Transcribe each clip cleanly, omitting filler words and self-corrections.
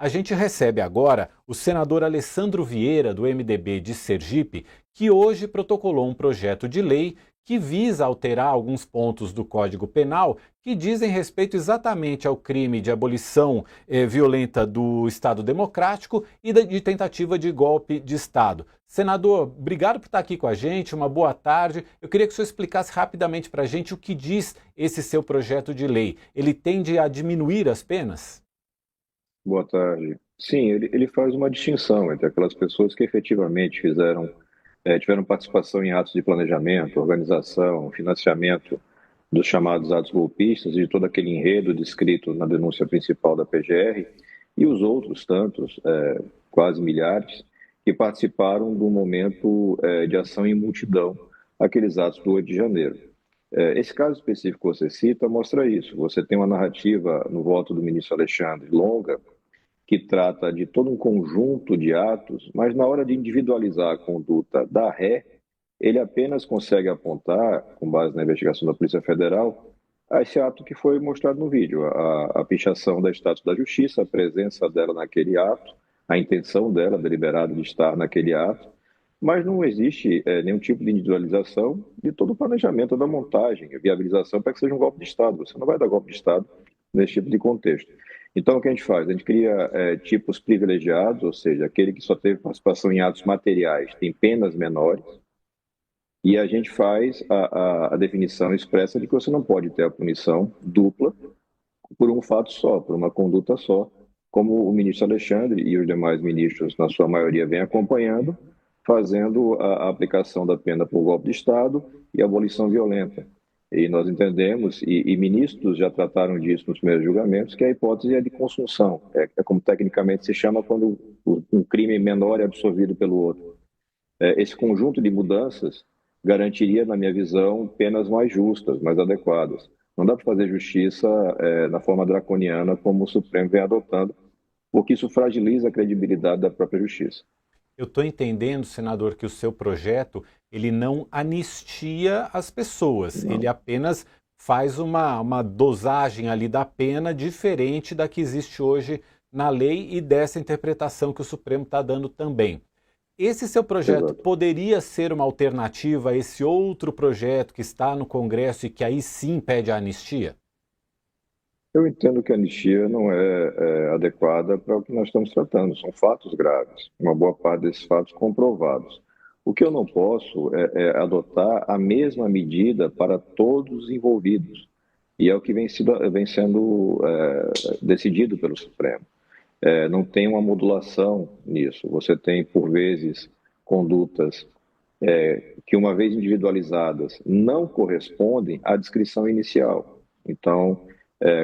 A gente recebe agora o senador Alessandro Vieira, do MDB de Sergipe, que hoje protocolou um projeto de lei que visa alterar alguns pontos do Código Penal que dizem respeito exatamente ao crime de abolição violenta do Estado Democrático e de tentativa de golpe de Estado. Senador, obrigado por estar aqui com a gente, uma boa tarde. Eu queria que o senhor explicasse rapidamente para a gente o que diz esse seu projeto de lei. Ele tende a diminuir as penas? Boa tarde. Sim, ele faz uma distinção entre aquelas pessoas que efetivamente tiveram participação em atos de planejamento, organização, financiamento dos chamados atos golpistas e de todo aquele enredo descrito na denúncia principal da PGR, e os outros tantos, quase milhares, que participaram do momento de ação em multidão, aqueles atos do 8 de janeiro. Esse caso específico que você cita mostra isso. Você tem uma narrativa no voto do ministro Alexandre longa, que trata de todo um conjunto de atos, mas na hora de individualizar a conduta da ré, ele apenas consegue apontar, com base na investigação da Polícia Federal, a esse ato que foi mostrado no vídeo, a pichação da estátua da Justiça, a presença dela naquele ato, a intenção dela, deliberada, de estar naquele ato, mas não existe nenhum tipo de individualização de todo o planejamento da montagem, a viabilização para que seja um golpe de Estado. Você não vai dar golpe de Estado nesse tipo de contexto. Então, o que a gente faz? A gente cria tipos privilegiados, ou seja, aquele que só teve participação em atos materiais tem penas menores, e a gente faz a definição expressa de que você não pode ter a punição dupla por um fato só, por uma conduta só, como o ministro Alexandre e os demais ministros, na sua maioria, vêm acompanhando, fazendo a aplicação da pena por golpe de Estado e abolição violenta. E nós entendemos, e ministros já trataram disso nos primeiros julgamentos, que a hipótese é de consunção, é como tecnicamente se chama quando um crime menor é absorvido pelo outro. Esse conjunto de mudanças garantiria, na minha visão, penas mais justas, mais adequadas. Não dá para fazer justiça na forma draconiana como o Supremo vem adotando, porque isso fragiliza a credibilidade da própria justiça. Eu estou entendendo, senador, que o seu projeto ele não anistia as pessoas, ele Não, apenas faz uma dosagem ali da pena diferente da que existe hoje na lei e dessa interpretação que o Supremo está dando também. Esse seu projeto exato. poderia ser uma alternativa a esse outro projeto que está no Congresso e que aí sim pede a anistia? Eu entendo que a anistia não é adequada para o que nós estamos tratando. São fatos graves, uma boa parte desses fatos comprovados. O que eu não posso é adotar a mesma medida para todos os envolvidos. E é o que vem sendo decidido pelo Supremo. Não tem uma modulação nisso. Você tem, por vezes, condutas que, uma vez individualizadas, não correspondem à descrição inicial. Então,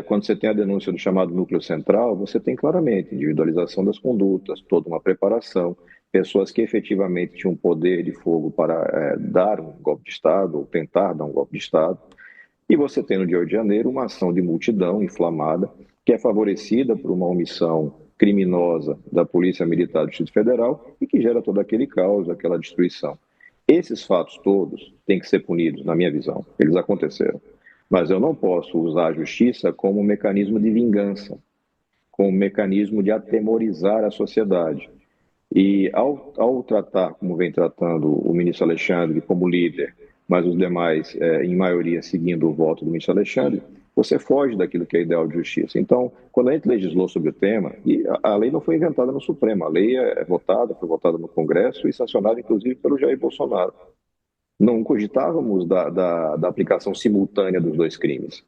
quando você tem a denúncia do chamado núcleo central, você tem claramente individualização das condutas, toda uma preparação, pessoas que efetivamente tinham poder de fogo para dar um golpe de Estado ou tentar dar um golpe de Estado. E você tem no dia 8 de janeiro uma ação de multidão inflamada, que é favorecida por uma omissão criminosa da Polícia Militar do Distrito Federal e que gera todo aquele caos, aquela destruição. Esses fatos todos têm que ser punidos, na minha visão. Eles aconteceram. Mas eu não posso usar a justiça como um mecanismo de vingança, como um mecanismo de atemorizar a sociedade. E ao tratar, como vem tratando o ministro Alexandre como líder, mas os demais, em maioria, seguindo o voto do ministro Alexandre, você foge daquilo que é ideal de justiça. Então, quando a gente legislou sobre o tema, e a lei não foi inventada no Supremo, a lei foi votada no Congresso e sancionada, inclusive, pelo Jair Bolsonaro. Não cogitávamos da aplicação simultânea dos dois crimes.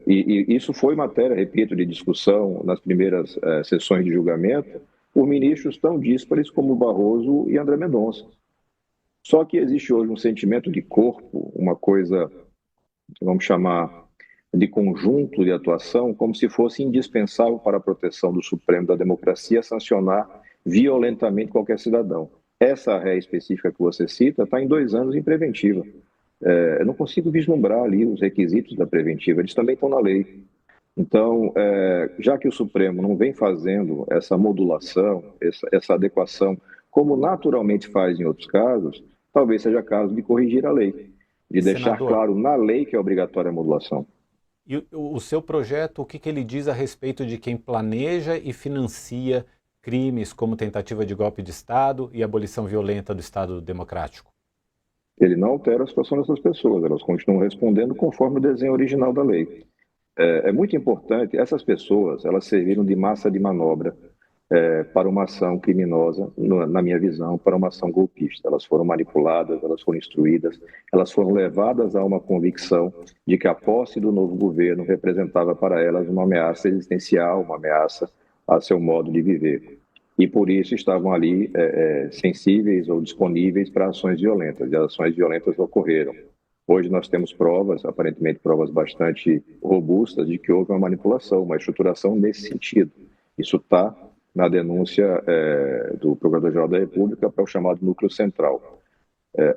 E isso foi matéria, repito, de discussão nas primeiras sessões de julgamento por ministros tão díspares como Barroso e André Mendonça. Só que existe hoje um sentimento de corpo, uma coisa, vamos chamar, de conjunto de atuação, como se fosse indispensável para a proteção do Supremo da democracia sancionar violentamente qualquer cidadão. Essa ré específica que você cita está em 2 anos em preventiva. Eu não consigo vislumbrar ali os requisitos da preventiva, eles também estão na lei. Então, já que o Supremo não vem fazendo essa modulação, essa adequação, como naturalmente faz em outros casos, talvez seja caso de corrigir a lei, de deixar Senador, claro na lei que é obrigatória a modulação. E o seu projeto, o que ele diz a respeito de quem planeja e financia crimes como tentativa de golpe de Estado e abolição violenta do Estado democrático? Ele não altera a situação dessas pessoas, elas continuam respondendo conforme o desenho original da lei. É muito importante, essas pessoas, elas serviram de massa de manobra para uma ação criminosa, na minha visão, para uma ação golpista. Elas foram manipuladas, elas foram instruídas, elas foram levadas a uma convicção de que a posse do novo governo representava para elas uma ameaça existencial, uma ameaça a seu modo de viver. E por isso estavam ali sensíveis ou disponíveis para ações violentas, e as ações violentas ocorreram. Hoje nós temos provas, aparentemente provas bastante robustas, de que houve uma manipulação, uma estruturação nesse sentido. Isso está na denúncia do Procurador-Geral da República para o chamado Núcleo Central.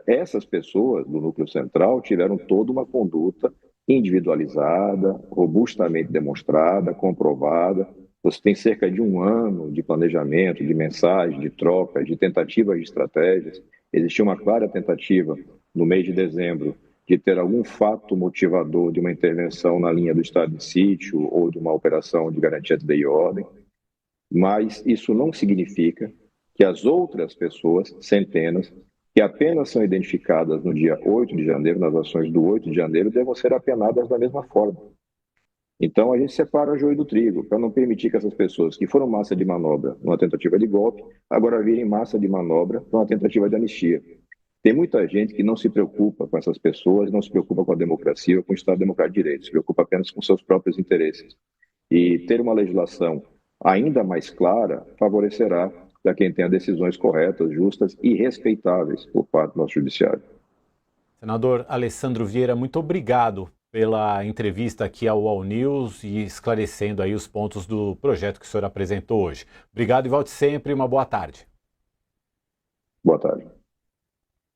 Essas pessoas do Núcleo Central tiveram toda uma conduta individualizada, robustamente demonstrada, comprovada. Você tem cerca de 1 ano de planejamento, de mensagem, de troca, de tentativas de estratégias. Existia uma clara tentativa, no mês de dezembro, de ter algum fato motivador de uma intervenção na linha do estado de sítio ou de uma operação de garantia de lei e ordem. Mas isso não significa que as outras pessoas, centenas, que apenas são identificadas no dia 8 de janeiro, nas ações do 8 de janeiro, devam ser apenadas da mesma forma. Então a gente separa o joio do trigo, para não permitir que essas pessoas que foram massa de manobra numa tentativa de golpe, agora virem massa de manobra numa tentativa de anistia. Tem muita gente que não se preocupa com essas pessoas, não se preocupa com a democracia ou com o Estado Democrático de Direito, se preocupa apenas com seus próprios interesses. E ter uma legislação ainda mais clara favorecerá a quem tenha decisões corretas, justas e respeitáveis por parte do nosso judiciário. Senador Alessandro Vieira, muito obrigado pela entrevista aqui ao UOL News e esclarecendo aí os pontos do projeto que o senhor apresentou hoje. Obrigado e volte sempre, uma boa tarde. Boa tarde.